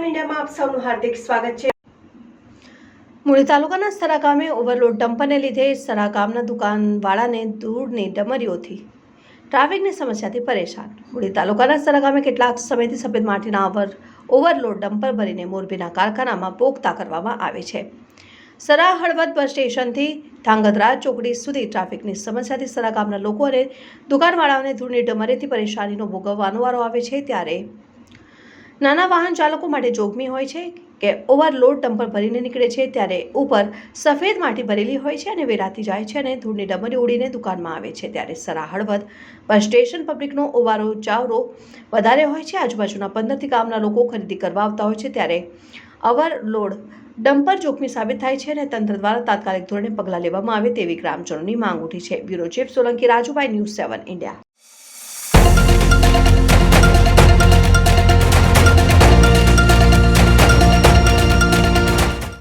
ઇન્ડિયામાં આપ સૌનું હાર્દિક સ્વાગત છે। મૂળી તાલુકાના સરા ગામે ઓવરલોડ ડમ્પરને લીધે સરા ગામના દુકાનવાળાને ધૂળની ડમરીઓથી ટ્રાફિકની સમસ્યાથી પરેશાન। મૂળી તાલુકાના સરા ગામે કેટલાક સમયથી સફેદ માટીના ઓવરલોડ ડમ્પર ભરીને મોરબીના કારખાનામાં પોખતા કરવામાં આવે છે। સરા હળવદ બસ સ્ટેશનથી ધાંગધ્રા ચોકડી સુધી ટ્રાફિકની સમસ્યાથી સરા ગામના લોકો અને દુકાનવાળાઓને ધૂળની ડમરીથી પરેશાનીનો ભોગવવાનો વારો આવે છે। ત્યારે નાના વાહન ચાલકો માટે જોખમી હોય છે કે ઓવરલોડ ડમ્પર ભરીને નીકળે છે ત્યારે ઉપર સફેદ માટી ભરેલી હોય છે અને વેરાતી જાય છે અને ધૂળની ડમરી ઉડીને દુકાનમાં આવે છે। ત્યારે સરા હળવદ બસ સ્ટેશન પબ્લિકનો ઓવારો ચાવરો વધારે હોય છે। આજુબાજુના 15થી ગામના લોકો ખરીદી કરવા આવતા હોય છે ત્યારે ઓવરલોડ ડમ્પર જોખમી સાબિત થાય છે અને તંત્ર દ્વારા તાત્કાલિક ધોરણે પગલાં લેવામાં આવે તેવી ગ્રામજનોની માંગ ઉઠી છે। Bureau chief Solanki Rajubhai, news 7 India.